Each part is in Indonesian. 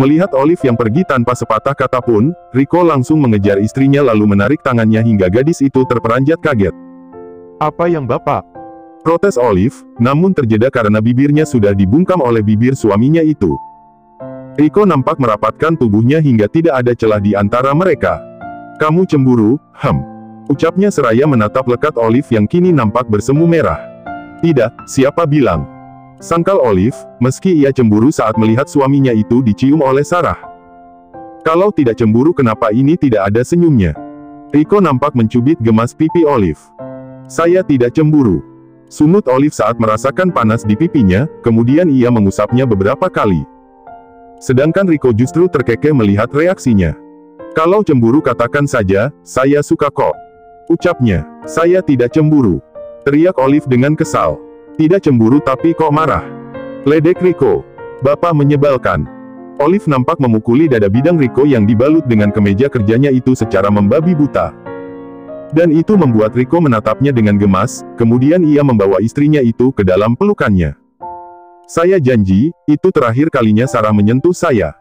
Melihat Olive yang pergi tanpa sepatah kata pun, Rico langsung mengejar istrinya lalu menarik tangannya hingga gadis itu terperanjat kaget. Apa yang Bapak? Protes Olive, namun terjeda karena bibirnya sudah dibungkam oleh bibir suaminya itu. Rico nampak merapatkan tubuhnya hingga tidak ada celah di antara mereka. Kamu cemburu, ucapnya seraya menatap lekat Olive yang kini nampak bersemu merah. Tidak, siapa bilang? Sangkal Olive, meski ia cemburu saat melihat suaminya itu dicium oleh Sarah. Kalau tidak cemburu kenapa ini tidak ada senyumnya? Rico nampak mencubit gemas pipi Olive. Saya tidak cemburu. Sumut Olive saat merasakan panas di pipinya, kemudian ia mengusapnya beberapa kali. Sedangkan Rico justru terkekeh melihat reaksinya. Kalau cemburu katakan saja, saya suka kok. Ucapnya, saya tidak cemburu. Teriak Olive dengan kesal. Tidak cemburu tapi kok marah. Ledek Rico. Bapak menyebalkan. Olive nampak memukuli dada bidang Rico yang dibalut dengan kemeja kerjanya itu secara membabi buta. Dan itu membuat Rico menatapnya dengan gemas, kemudian ia membawa istrinya itu ke dalam pelukannya. Saya janji, itu terakhir kalinya Sarah menyentuh saya.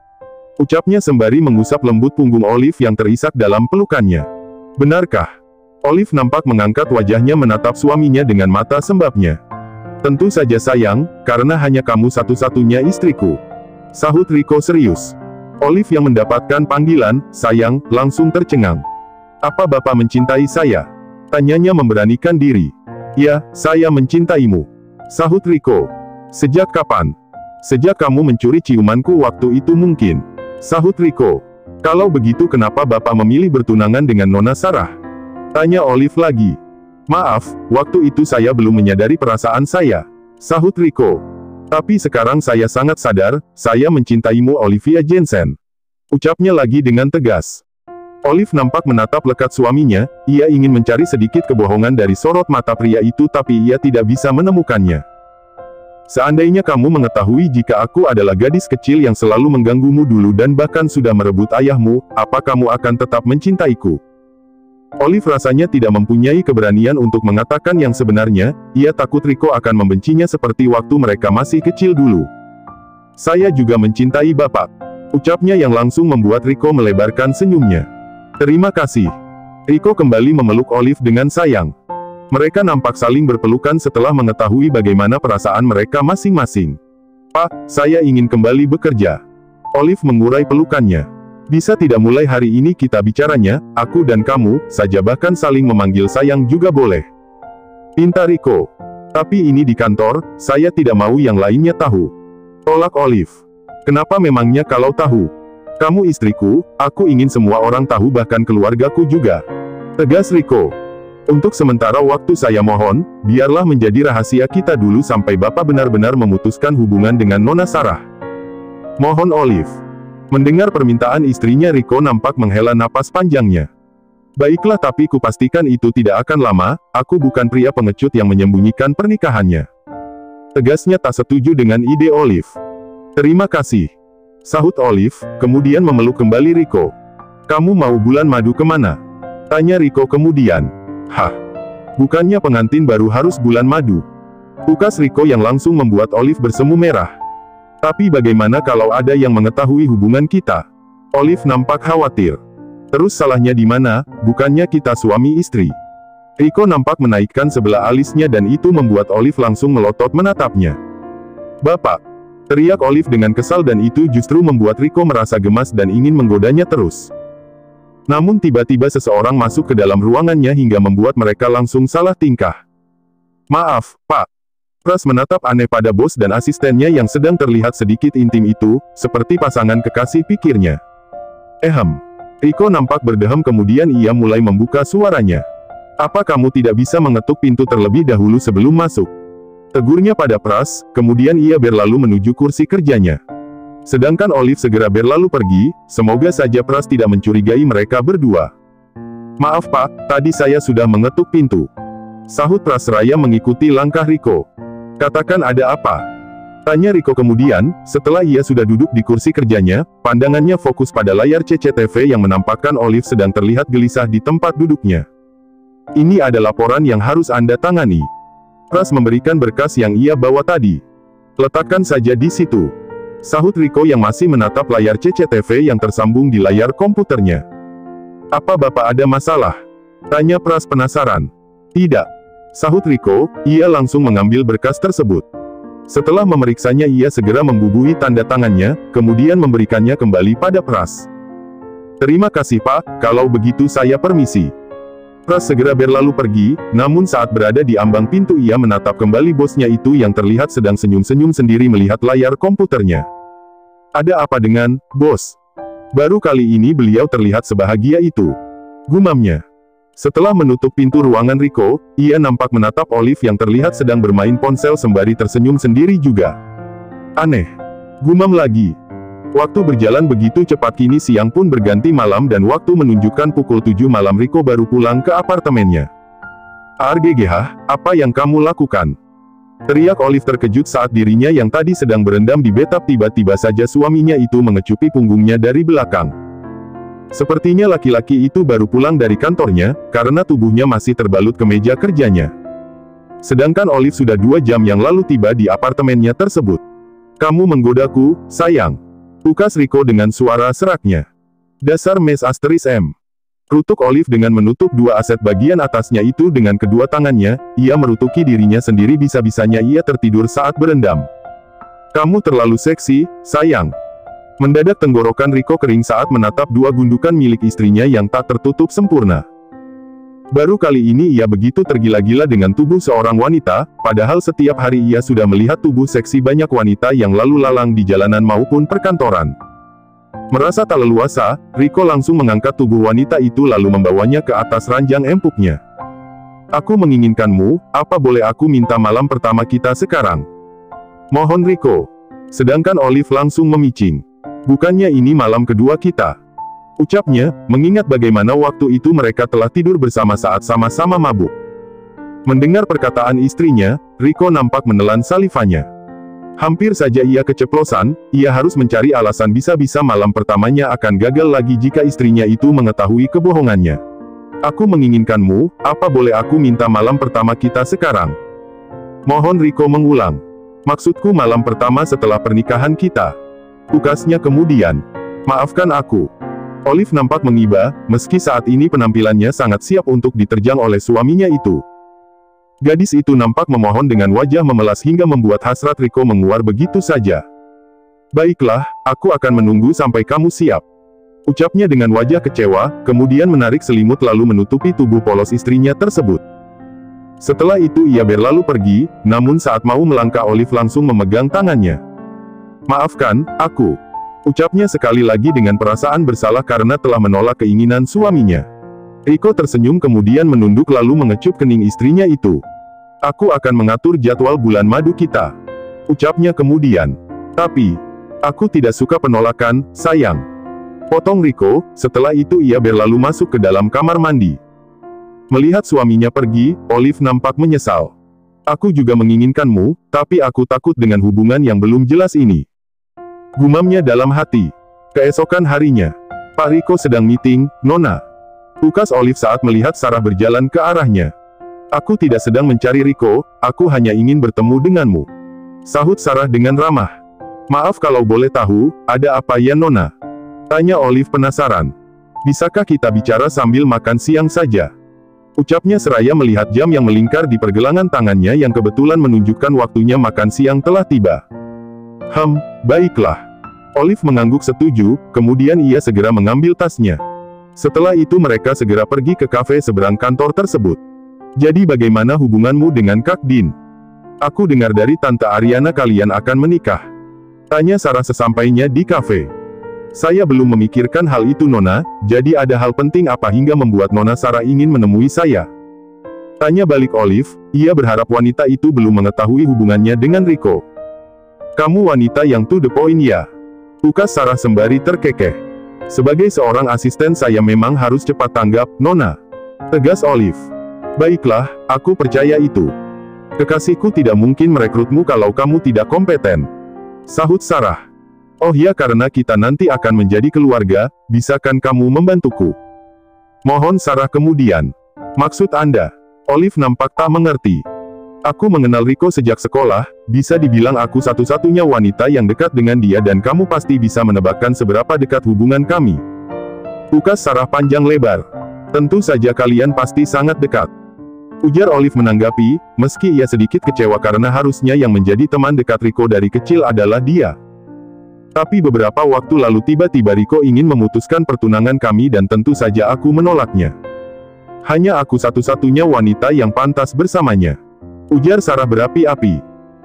Ucapnya sembari mengusap lembut punggung Olive yang terisak dalam pelukannya. Benarkah? Olive nampak mengangkat wajahnya menatap suaminya dengan mata sembabnya. Tentu saja sayang, karena hanya kamu satu-satunya istriku. Sahut Rico serius. Olive yang mendapatkan panggilan, sayang, langsung tercengang. Apa Bapak mencintai saya? Tanyanya memberanikan diri. Ya, saya mencintaimu. Sahut Rico. Sejak kapan? Sejak kamu mencuri ciumanku waktu itu mungkin. Sahut Rico. Kalau begitu kenapa Bapak memilih bertunangan dengan Nona Sarah? Tanya Olive lagi. Maaf, waktu itu saya belum menyadari perasaan saya. Sahut Rico. Tapi sekarang saya sangat sadar, saya mencintaimu Olivia Jensen. Ucapnya lagi dengan tegas. Olive nampak menatap lekat suaminya, ia ingin mencari sedikit kebohongan dari sorot mata pria itu tapi ia tidak bisa menemukannya. Seandainya kamu mengetahui jika aku adalah gadis kecil yang selalu mengganggumu dulu dan bahkan sudah merebut ayahmu, apa kamu akan tetap mencintaiku? Olive rasanya tidak mempunyai keberanian untuk mengatakan yang sebenarnya, ia takut Rico akan membencinya seperti waktu mereka masih kecil dulu. Saya juga mencintai Bapak. Ucapnya yang langsung membuat Rico melebarkan senyumnya. Terima kasih. Rico kembali memeluk Olive dengan sayang. Mereka nampak saling berpelukan setelah mengetahui bagaimana perasaan mereka masing-masing. Pak, saya ingin kembali bekerja. Olive mengurai pelukannya. Bisa tidak mulai hari ini kita bicaranya, aku dan kamu, saja bahkan saling memanggil sayang juga boleh. Pinta Rico. Tapi ini di kantor, saya tidak mau yang lainnya tahu. Tolak Olive. Kenapa memangnya kalau tahu? Kamu istriku, aku ingin semua orang tahu bahkan keluargaku juga. Tegas Rico. Untuk sementara waktu saya mohon, biarlah menjadi rahasia kita dulu sampai Bapak benar-benar memutuskan hubungan dengan Nona Sarah. Mohon Olive. Mendengar permintaan istrinya Rico nampak menghela napas panjangnya. Baiklah tapi kupastikan itu tidak akan lama, aku bukan pria pengecut yang menyembunyikan pernikahannya. Tegasnya tak setuju dengan ide Olive. Terima kasih. Sahut Olive, kemudian memeluk kembali Rico. Kamu mau bulan madu kemana? Tanya Rico kemudian. Hah? Bukannya pengantin baru harus bulan madu? Tukas Rico yang langsung membuat Olive bersemu merah. Tapi bagaimana kalau ada yang mengetahui hubungan kita? Olive nampak khawatir. Terus salahnya di mana, bukannya kita suami istri? Rico nampak menaikkan sebelah alisnya dan itu membuat Olive langsung melotot menatapnya. Bapak! Teriak Olive dengan kesal dan itu justru membuat Rico merasa gemas dan ingin menggodanya terus. Namun tiba-tiba seseorang masuk ke dalam ruangannya hingga membuat mereka langsung salah tingkah. Maaf, Pak. Pras menatap aneh pada bos dan asistennya yang sedang terlihat sedikit intim itu, seperti pasangan kekasih pikirnya. Rico nampak berdehem kemudian ia mulai membuka suaranya. Apa kamu tidak bisa mengetuk pintu terlebih dahulu sebelum masuk? Tegurnya pada Pras, kemudian ia berlalu menuju kursi kerjanya. Sedangkan Olive segera berlalu pergi, semoga saja Pras tidak mencurigai mereka berdua. Maaf Pak, tadi saya sudah mengetuk pintu. Sahut Pras seraya mengikuti langkah Rico. Katakan ada apa? Tanya Rico kemudian, setelah ia sudah duduk di kursi kerjanya, pandangannya fokus pada layar CCTV yang menampakkan Olive sedang terlihat gelisah di tempat duduknya. Ini ada laporan yang harus Anda tangani. Pras memberikan berkas yang ia bawa tadi. Letakkan saja di situ. Sahut Riko yang masih menatap layar CCTV yang tersambung di layar komputernya. Apa Bapak ada masalah? Tanya Pras penasaran. Tidak. Sahut Riko, ia langsung mengambil berkas tersebut. Setelah memeriksanya ia segera membubuhi tanda tangannya, kemudian memberikannya kembali pada Pras. Terima kasih Pak, kalau begitu saya permisi. Pras segera berlalu pergi, namun saat berada di ambang pintu ia menatap kembali bosnya itu yang terlihat sedang senyum-senyum sendiri melihat layar komputernya. Ada apa dengan, bos? Baru kali ini beliau terlihat sebahagia itu. Gumamnya. Setelah menutup pintu ruangan Riko, ia nampak menatap Olive yang terlihat sedang bermain ponsel sembari tersenyum sendiri juga. Aneh. Gumam lagi. Waktu berjalan begitu cepat kini siang pun berganti malam dan waktu menunjukkan pukul 7 malam Riko baru pulang ke apartemennya. "RGGH, apa yang kamu lakukan?" teriak Olive terkejut saat dirinya yang tadi sedang berendam di bathtub tiba-tiba saja suaminya itu mengecupi punggungnya dari belakang. Sepertinya laki-laki itu baru pulang dari kantornya, karena tubuhnya masih terbalut ke meja kerjanya. Sedangkan Olive sudah 2 jam yang lalu tiba di apartemennya tersebut. "Kamu menggodaku, sayang," ukas Riko dengan suara seraknya. "Dasar mes asteris M." Rutuk Olive dengan menutup 2 aset bagian atasnya itu dengan kedua tangannya, ia merutuki dirinya sendiri bisa-bisanya ia tertidur saat berendam. "Kamu terlalu seksi, sayang." Mendadak tenggorokan Riko kering saat menatap 2 gundukan milik istrinya yang tak tertutup sempurna. Baru kali ini ia begitu tergila-gila dengan tubuh seorang wanita, padahal setiap hari ia sudah melihat tubuh seksi banyak wanita yang lalu lalang di jalanan maupun perkantoran. Merasa tak leluasa, Riko langsung mengangkat tubuh wanita itu lalu membawanya ke atas ranjang empuknya. "Aku menginginkanmu, apa boleh aku minta malam pertama kita sekarang?" mohon Riko. Sedangkan Olive langsung memicing. "Bukannya ini malam kedua kita?" ucapnya, mengingat bagaimana waktu itu mereka telah tidur bersama saat sama-sama mabuk. Mendengar perkataan istrinya, Riko nampak menelan salivanya. Hampir saja ia keceplosan, ia harus mencari alasan bisa-bisa malam pertamanya akan gagal lagi jika istrinya itu mengetahui kebohongannya. "Aku menginginkanmu, apa boleh aku minta malam pertama kita sekarang?" mohon Riko mengulang. "Maksudku malam pertama setelah pernikahan kita," ukasnya kemudian. "Maafkan aku." Olive nampak mengiba, meski saat ini penampilannya sangat siap untuk diterjang oleh suaminya itu. Gadis itu nampak memohon dengan wajah memelas hingga membuat hasrat Riko menguar begitu saja. "Baiklah, aku akan menunggu sampai kamu siap," ucapnya dengan wajah kecewa, kemudian menarik selimut lalu menutupi tubuh polos istrinya tersebut. Setelah itu ia berlalu pergi, namun saat mau melangkah Olive langsung memegang tangannya. "Maafkan, aku," ucapnya sekali lagi dengan perasaan bersalah karena telah menolak keinginan suaminya. Riko tersenyum kemudian menunduk lalu mengecup kening istrinya itu. "Aku akan mengatur jadwal bulan madu kita," ucapnya kemudian. "Tapi, aku tidak suka penolakan, sayang," potong Riko. Setelah itu ia berlalu masuk ke dalam kamar mandi. Melihat suaminya pergi, Olive nampak menyesal. "Aku juga menginginkanmu, tapi aku takut dengan hubungan yang belum jelas ini," gumamnya dalam hati. Keesokan harinya, "Pak Riko sedang meeting, Nona," ukas Olive saat melihat Sarah berjalan ke arahnya. "Aku tidak sedang mencari Riko, aku hanya ingin bertemu denganmu," sahut Sarah dengan ramah. "Maaf kalau boleh tahu, ada apa ya Nona?" tanya Olive penasaran. "Bisakah kita bicara sambil makan siang saja?" ucapnya seraya melihat jam yang melingkar di pergelangan tangannya yang kebetulan menunjukkan waktunya makan siang telah tiba. Baiklah." Olive mengangguk setuju, kemudian ia segera mengambil tasnya. Setelah itu mereka segera pergi ke kafe seberang kantor tersebut. "Jadi bagaimana hubunganmu dengan Kak Din? Aku dengar dari Tante Ariana kalian akan menikah," tanya Sarah sesampainya di kafe. "Saya belum memikirkan hal itu Nona, jadi ada hal penting apa hingga membuat Nona Sarah ingin menemui saya?" tanya balik Olive, ia berharap wanita itu belum mengetahui hubungannya dengan Riko. "Kamu wanita yang to the point ya?" ukas Sarah sembari terkekeh. "Sebagai seorang asisten saya memang harus cepat tanggap, Nona," tegas Olive. "Baiklah, aku percaya itu. Kekasihku tidak mungkin merekrutmu kalau kamu tidak kompeten," sahut Sarah. "Oh ya karena kita nanti akan menjadi keluarga, bisakan kamu membantuku?" mohon Sarah kemudian. "Maksud Anda?" Olive nampak tak mengerti. Aku mengenal Riko sejak sekolah, bisa dibilang aku satu-satunya wanita yang dekat dengan dia dan kamu pasti bisa menebakkan seberapa dekat hubungan kami. Ukas Sarah panjang lebar. Tentu saja kalian pasti sangat dekat. Ujar Olive menanggapi, meski ia sedikit kecewa karena harusnya yang menjadi teman dekat Riko dari kecil adalah dia. Tapi beberapa waktu lalu tiba-tiba Riko ingin memutuskan pertunangan kami dan tentu saja aku menolaknya. Hanya aku satu-satunya wanita yang pantas bersamanya. Ujar Sarah berapi-api.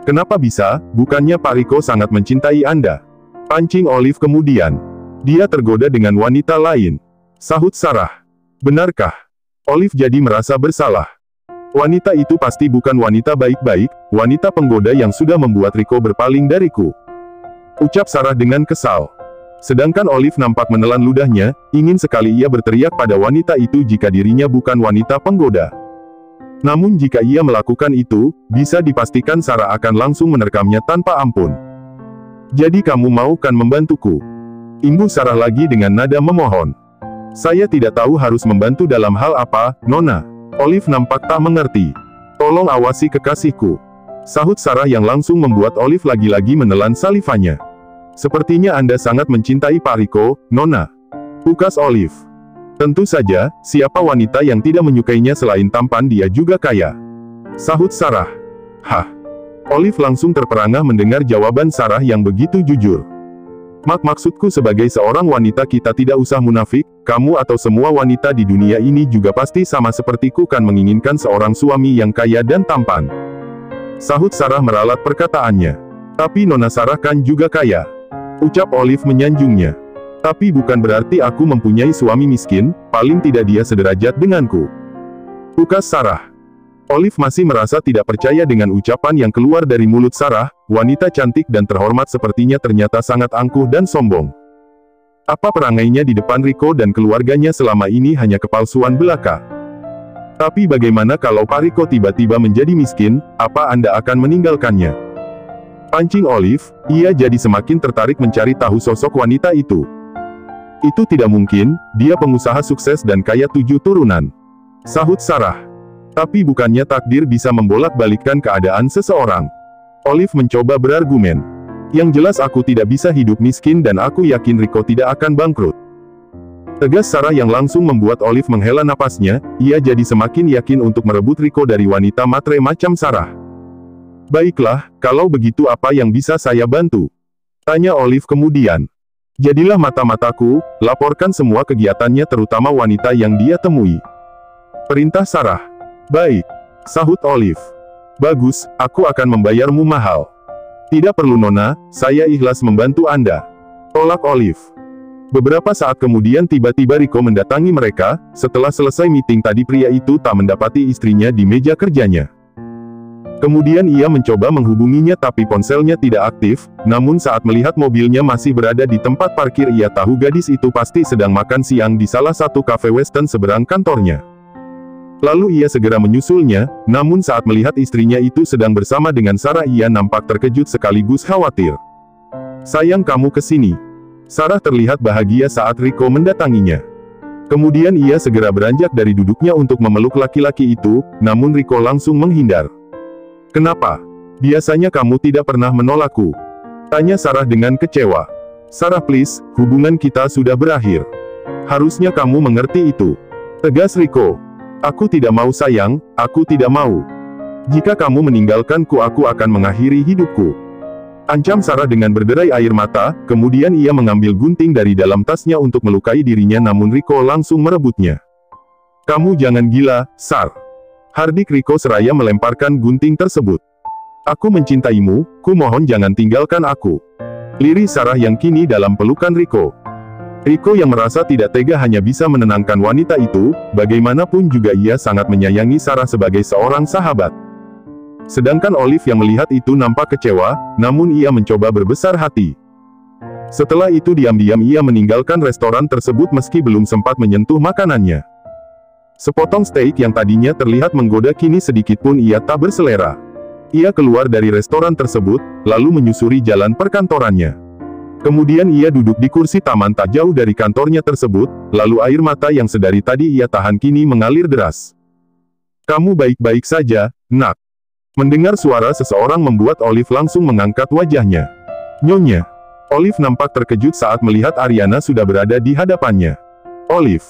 Kenapa bisa? Bukannya Pak Riko sangat mencintai Anda? Pancing Olive kemudian. Dia tergoda dengan wanita lain. Sahut Sarah. Benarkah? Olive jadi merasa bersalah. Wanita itu pasti bukan wanita baik-baik, wanita penggoda yang sudah membuat Riko berpaling dariku. Ucap Sarah dengan kesal. Sedangkan Olive nampak menelan ludahnya, ingin sekali ia berteriak pada wanita itu jika dirinya bukan wanita penggoda. Namun jika ia melakukan itu, bisa dipastikan Sarah akan langsung menerkamnya tanpa ampun. Jadi kamu mau kan membantuku? Imbu Sarah lagi dengan nada memohon. Saya tidak tahu harus membantu dalam hal apa, Nona. Olive nampak tak mengerti. Tolong awasi kekasihku. Sahut Sarah yang langsung membuat Olive lagi-lagi menelan salivanya. Sepertinya Anda sangat mencintai Pak Riko, Nona. Ukas Olive. Tentu saja, siapa wanita yang tidak menyukainya selain tampan dia juga kaya. Sahut Sarah. Hah. Olive langsung terperangah mendengar jawaban Sarah yang begitu jujur. Maksudku sebagai seorang wanita kita tidak usah munafik, kamu atau semua wanita di dunia ini juga pasti sama sepertiku kan menginginkan seorang suami yang kaya dan tampan. Sahut Sarah meralat perkataannya. Tapi Nona Sarah kan juga kaya. Ucap Olive menyanjungnya. Tapi bukan berarti aku mempunyai suami miskin, paling tidak dia sederajat denganku. Ukas Sarah. Olive masih merasa tidak percaya dengan ucapan yang keluar dari mulut Sarah, wanita cantik dan terhormat sepertinya ternyata sangat angkuh dan sombong. Apa perangainya di depan Riko dan keluarganya selama ini hanya kepalsuan belaka? Tapi bagaimana kalau Pak Riko tiba-tiba menjadi miskin, apa Anda akan meninggalkannya? Pancing Olive, ia jadi semakin tertarik mencari tahu sosok wanita itu. Itu tidak mungkin, dia pengusaha sukses dan kaya 7 turunan. Sahut Sarah. Tapi bukannya takdir bisa membolak-balikkan keadaan seseorang. Olive mencoba berargumen. Yang jelas aku tidak bisa hidup miskin dan aku yakin Riko tidak akan bangkrut. Tegas Sarah yang langsung membuat Olive menghela napasnya, ia jadi semakin yakin untuk merebut Riko dari wanita matre macam Sarah. Baiklah, kalau begitu apa yang bisa saya bantu? Tanya Olive kemudian. Jadilah mata-mataku, laporkan semua kegiatannya terutama wanita yang dia temui. Perintah Sarah. Baik. Sahut Olive. Bagus, aku akan membayarmu mahal. Tidak perlu Nona, saya ikhlas membantu Anda. Tolak Olive. Beberapa saat kemudian tiba-tiba Riko mendatangi mereka, setelah selesai meeting tadi pria itu tak mendapati istrinya di meja kerjanya. Kemudian ia mencoba menghubunginya tapi ponselnya tidak aktif, namun saat melihat mobilnya masih berada di tempat parkir ia tahu gadis itu pasti sedang makan siang di salah satu kafe western seberang kantornya. Lalu ia segera menyusulnya, namun saat melihat istrinya itu sedang bersama dengan Sarah ia nampak terkejut sekaligus khawatir. Sayang kamu kesini. Sarah terlihat bahagia saat Riko mendatanginya. Kemudian ia segera beranjak dari duduknya untuk memeluk laki-laki itu, namun Riko langsung menghindar. Kenapa? Biasanya kamu tidak pernah menolakku. Tanya Sarah dengan kecewa. Sarah please, hubungan kita sudah berakhir. Harusnya kamu mengerti itu. Tegas Riko. Aku tidak mau sayang, aku tidak mau. Jika kamu meninggalkanku aku akan mengakhiri hidupku. Ancam Sarah dengan berderai air mata, kemudian ia mengambil gunting dari dalam tasnya untuk melukai dirinya namun Riko langsung merebutnya. Kamu jangan gila, Sar. Hardik Riko seraya melemparkan gunting tersebut. Aku mencintaimu, ku mohon jangan tinggalkan aku. Lirih Sarah yang kini dalam pelukan Riko. Riko yang merasa tidak tega hanya bisa menenangkan wanita itu, bagaimanapun juga ia sangat menyayangi Sarah sebagai seorang sahabat. Sedangkan Olive yang melihat itu nampak kecewa, namun ia mencoba berbesar hati. Setelah itu diam-diam ia meninggalkan restoran tersebut meski belum sempat menyentuh makanannya. Sepotong steak yang tadinya terlihat menggoda kini sedikitpun ia tak berselera. Ia keluar dari restoran tersebut, lalu menyusuri jalan perkantorannya. Kemudian ia duduk di kursi taman tak jauh dari kantornya tersebut, lalu air mata yang sedari tadi ia tahan kini mengalir deras. Kamu baik-baik saja, nak? Mendengar suara seseorang membuat Olive langsung mengangkat wajahnya. Nyonya. Olive nampak terkejut saat melihat Ariana sudah berada di hadapannya. Olive.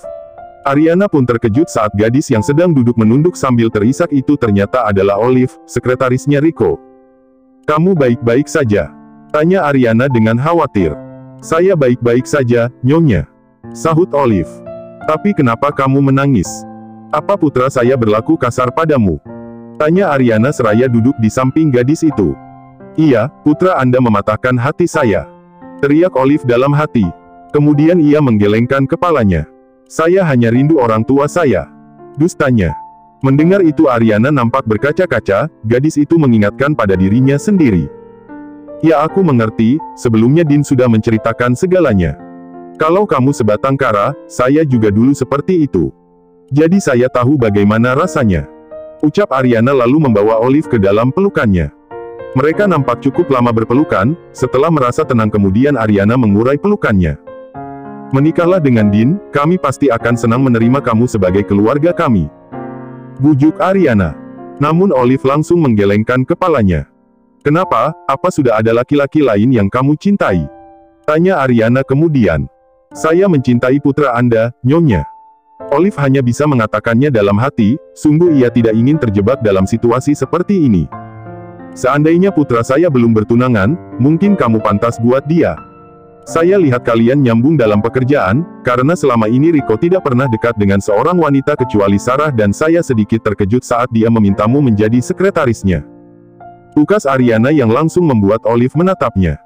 Ariana pun terkejut saat gadis yang sedang duduk menunduk sambil terisak itu ternyata adalah Olive, sekretarisnya Rico. "Kamu baik-baik saja?" tanya Ariana dengan khawatir. "Saya baik-baik saja, Nyonya," sahut Olive. "Tapi kenapa kamu menangis? Apa putra saya berlaku kasar padamu?" tanya Ariana seraya duduk di samping gadis itu. "Iya, putra Anda mematahkan hati saya," teriak Olive dalam hati. Kemudian ia menggelengkan kepalanya. "Saya hanya rindu orang tua saya." Dustanya. Mendengar itu Ariana nampak berkaca-kaca, gadis itu mengingatkan pada dirinya sendiri. "Ya aku mengerti, sebelumnya Din sudah menceritakan segalanya. Kalau kamu sebatang kara, saya juga dulu seperti itu. Jadi saya tahu bagaimana rasanya," ucap Ariana lalu membawa Olive ke dalam pelukannya. Mereka nampak cukup lama berpelukan, setelah merasa tenang kemudian Ariana mengurai pelukannya. "Menikahlah dengan Din, kami pasti akan senang menerima kamu sebagai keluarga kami," bujuk Ariana. Namun Olive langsung menggelengkan kepalanya. "Kenapa? Apa sudah ada laki-laki lain yang kamu cintai?" tanya Ariana kemudian. "Saya mencintai putra Anda, Nyonya." Olive hanya bisa mengatakannya dalam hati, sungguh ia tidak ingin terjebak dalam situasi seperti ini. "Seandainya putra saya belum bertunangan, mungkin kamu pantas buat dia. Saya lihat kalian nyambung dalam pekerjaan, karena selama ini Rico tidak pernah dekat dengan seorang wanita kecuali Sarah dan saya sedikit terkejut saat dia memintamu menjadi sekretarisnya," ukas Ariana yang langsung membuat Olive menatapnya.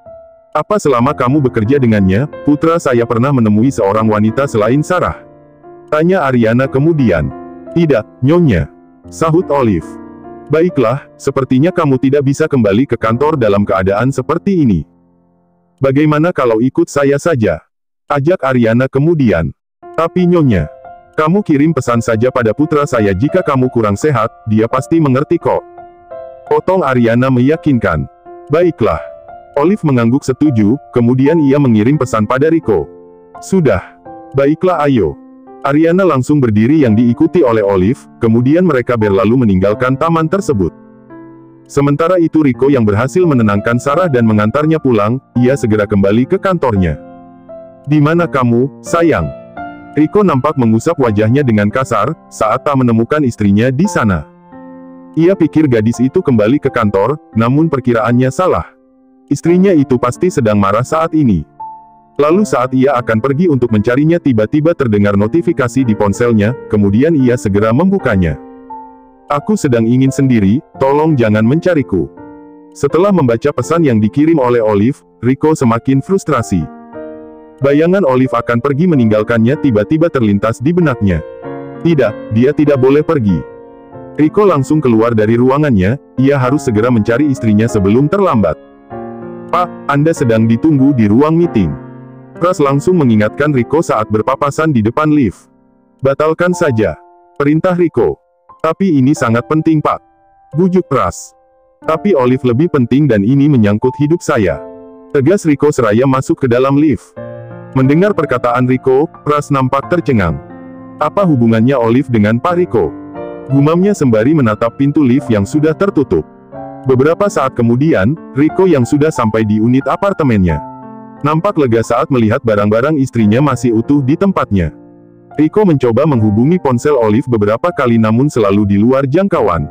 "Apa selama kamu bekerja dengannya, putra saya pernah menemui seorang wanita selain Sarah?" tanya Ariana kemudian. "Tidak, Nyonya," sahut Olive. "Baiklah, sepertinya kamu tidak bisa kembali ke kantor dalam keadaan seperti ini. Bagaimana kalau ikut saya saja?" ajak Ariana kemudian. "Tapi Nyonya, kamu kirim pesan saja pada putra saya jika kamu kurang sehat, dia pasti mengerti kok," potong Ariana meyakinkan. "Baiklah." Olive mengangguk setuju, kemudian ia mengirim pesan pada Rico. "Sudah. Baiklah ayo." Ariana langsung berdiri yang diikuti oleh Olive, kemudian mereka berlalu meninggalkan taman tersebut. Sementara itu Rico yang berhasil menenangkan Sarah dan mengantarnya pulang, ia segera kembali ke kantornya. "Di mana kamu, sayang?" Rico nampak mengusap wajahnya dengan kasar, saat tak menemukan istrinya di sana. Ia pikir gadis itu kembali ke kantor, namun perkiraannya salah. Istrinya itu pasti sedang marah saat ini. Lalu saat ia akan pergi untuk mencarinya tiba-tiba terdengar notifikasi di ponselnya, kemudian ia segera membukanya. "Aku sedang ingin sendiri, tolong jangan mencariku." Setelah membaca pesan yang dikirim oleh Olive, Rico semakin frustrasi. Bayangan Olive akan pergi meninggalkannya tiba-tiba terlintas di benaknya. Tidak, dia tidak boleh pergi. Rico langsung keluar dari ruangannya, ia harus segera mencari istrinya sebelum terlambat. "Pak, Anda sedang ditunggu di ruang meeting." Pras langsung mengingatkan Rico saat berpapasan di depan lift. "Batalkan saja," perintah Rico. "Tapi ini sangat penting Pak," bujuk Pras. "Tapi Olive lebih penting dan ini menyangkut hidup saya," tegas Rico seraya masuk ke dalam lift. Mendengar perkataan Rico, Pras nampak tercengang. Apa hubungannya Olive dengan Pak Rico? Gumamnya sembari menatap pintu lift yang sudah tertutup. Beberapa saat kemudian, Rico yang sudah sampai di unit apartemennya nampak lega saat melihat barang-barang istrinya masih utuh di tempatnya. Rico mencoba menghubungi ponsel Olive beberapa kali namun selalu di luar jangkauan.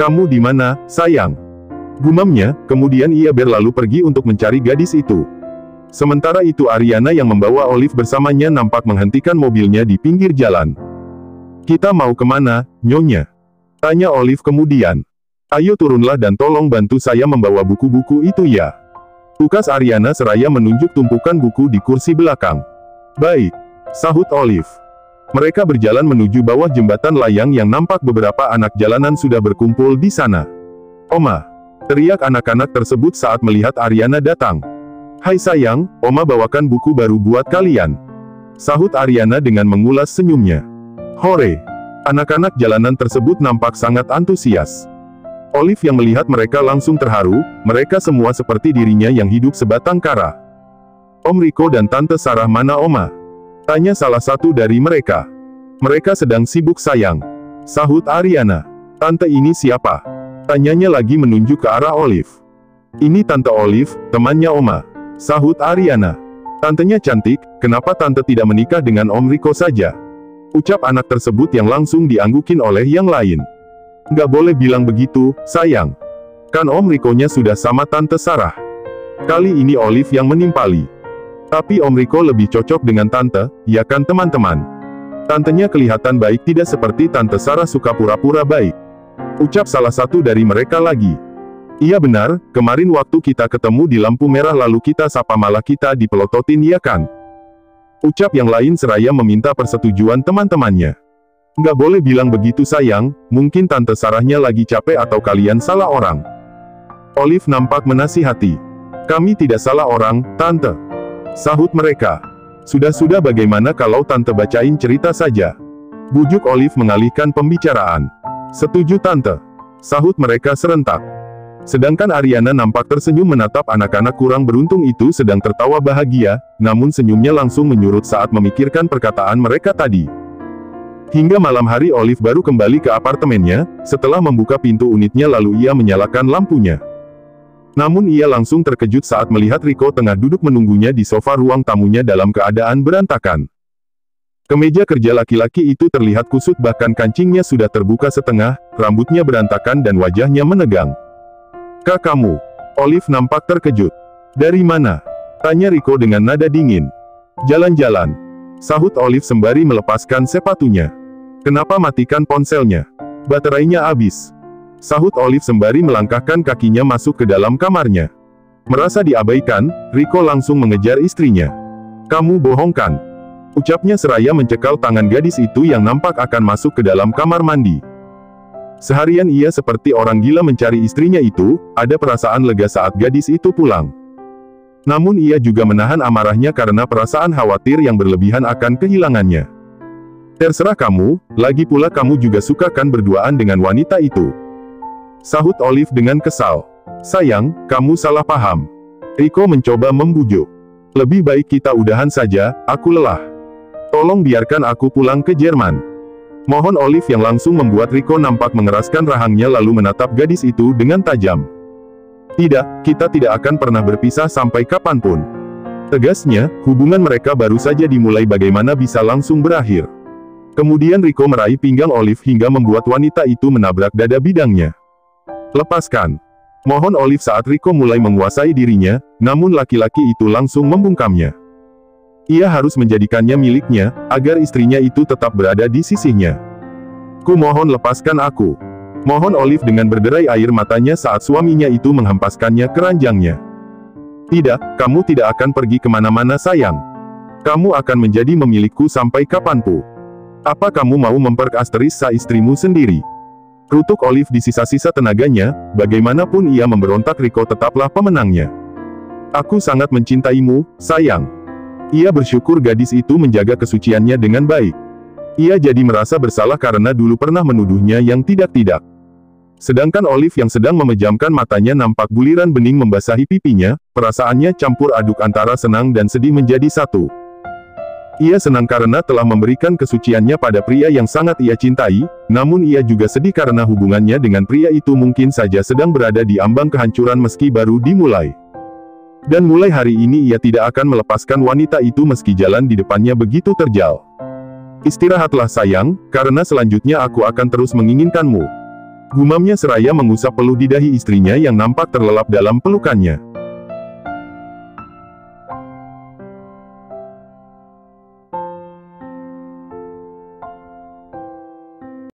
"Kamu di mana, sayang?" gumamnya, kemudian ia berlalu pergi untuk mencari gadis itu. Sementara itu Ariana yang membawa Olive bersamanya nampak menghentikan mobilnya di pinggir jalan. "Kita mau kemana, Nyonya?" tanya Olive kemudian. "Ayo turunlah dan tolong bantu saya membawa buku-buku itu ya," ukas Ariana seraya menunjuk tumpukan buku di kursi belakang. "Baik," sahut Olive. Mereka berjalan menuju bawah jembatan layang yang nampak beberapa anak jalanan sudah berkumpul di sana. "Oma!" teriak anak-anak tersebut saat melihat Ariana datang. "Hai sayang, Oma bawakan buku baru buat kalian," sahut Ariana dengan mengulas senyumnya. "Hore!" Anak-anak jalanan tersebut nampak sangat antusias. Olive yang melihat mereka langsung terharu, mereka semua seperti dirinya yang hidup sebatang kara. "Om Rico dan Tante Sarah mana Oma?" tanya salah satu dari mereka. "Mereka sedang sibuk sayang," sahut Ariana. "Tante ini siapa?" Tanyanya lagi menunjuk ke arah Olive. Ini Tante Olive, temannya Oma. Sahut Ariana. Tantenya cantik, kenapa Tante tidak menikah dengan Om Rico saja? Ucap anak tersebut yang langsung dianggukin oleh yang lain. Nggak boleh bilang begitu, sayang. Kan Om Rico-nya sudah sama Tante Sarah. Kali ini Olive yang menimpali. Tapi Om Rico lebih cocok dengan Tante, ya kan teman-teman? Tantenya kelihatan baik, tidak seperti Tante Sarah suka pura-pura baik. Ucap salah satu dari mereka lagi. Iya benar, kemarin waktu kita ketemu di lampu merah lalu kita sapa malah kita dipelototin ya kan? Ucap yang lain seraya meminta persetujuan teman-temannya. Nggak boleh bilang begitu sayang, mungkin Tante Sarahnya lagi capek atau kalian salah orang. Olive nampak menasihati. Kami tidak salah orang, Tante. Sahut mereka. Sudah-sudah bagaimana kalau Tante bacain cerita saja? Bujuk Olive mengalihkan pembicaraan. Setuju Tante. Sahut mereka serentak. Sedangkan Ariana nampak tersenyum menatap anak-anak kurang beruntung itu sedang tertawa bahagia, namun senyumnya langsung menyurut saat memikirkan perkataan mereka tadi. Hingga malam hari Olive baru kembali ke apartemennya, setelah membuka pintu unitnya lalu ia menyalakan lampunya. Namun ia langsung terkejut saat melihat Rico tengah duduk menunggunya di sofa ruang tamunya dalam keadaan berantakan. Kemeja kerja laki-laki itu terlihat kusut bahkan kancingnya sudah terbuka setengah, rambutnya berantakan dan wajahnya menegang. Kak kamu? Olive nampak terkejut. Dari mana? Tanya Rico dengan nada dingin. Jalan-jalan. Sahut Olive sembari melepaskan sepatunya. Kenapa matikan ponselnya? Baterainya habis. Sahut Olive sembari melangkahkan kakinya masuk ke dalam kamarnya. Merasa diabaikan, Rico langsung mengejar istrinya. Kamu bohong kan? Ucapnya seraya mencekal tangan gadis itu yang nampak akan masuk ke dalam kamar mandi. Seharian ia seperti orang gila mencari istrinya itu, ada perasaan lega saat gadis itu pulang. Namun ia juga menahan amarahnya karena perasaan khawatir yang berlebihan akan kehilangannya. Terserah kamu, lagi pula kamu juga suka kan berduaan dengan wanita itu. Sahut Olive dengan kesal. Sayang, kamu salah paham. Rico mencoba membujuk. Lebih baik kita udahan saja, aku lelah. Tolong biarkan aku pulang ke Jerman. Mohon Olive yang langsung membuat Rico nampak mengeraskan rahangnya lalu menatap gadis itu dengan tajam. Tidak, kita tidak akan pernah berpisah sampai kapanpun. Tegasnya, hubungan mereka baru saja dimulai bagaimana bisa langsung berakhir. Kemudian Rico meraih pinggang Olive hingga membuat wanita itu menabrak dada bidangnya. Lepaskan. Mohon Olive saat Rico mulai menguasai dirinya, namun laki-laki itu langsung membungkamnya. Ia harus menjadikannya miliknya, agar istrinya itu tetap berada di sisinya. Ku mohon lepaskan aku. Mohon Olive dengan berderai air matanya saat suaminya itu menghempaskannya ke ranjangnya. Tidak, kamu tidak akan pergi kemana-mana sayang. Kamu akan menjadi memilikku sampai kapanpun. Apa kamu mau memperkasterisasi istrimu sendiri? Rutuk Olive di sisa-sisa tenaganya, bagaimanapun ia memberontak Rico tetaplah pemenangnya. Aku sangat mencintaimu, sayang. Ia bersyukur gadis itu menjaga kesuciannya dengan baik. Ia jadi merasa bersalah karena dulu pernah menuduhnya yang tidak-tidak. Sedangkan Olive yang sedang memejamkan matanya nampak buliran bening membasahi pipinya, perasaannya campur aduk antara senang dan sedih menjadi satu. Ia senang karena telah memberikan kesuciannya pada pria yang sangat ia cintai, namun ia juga sedih karena hubungannya dengan pria itu mungkin saja sedang berada di ambang kehancuran meski baru dimulai. Dan mulai hari ini ia tidak akan melepaskan wanita itu meski jalan di depannya begitu terjal. Istirahatlah sayang, karena selanjutnya aku akan terus menginginkanmu. Gumamnya seraya mengusap peluh di dahi istrinya yang nampak terlelap dalam pelukannya.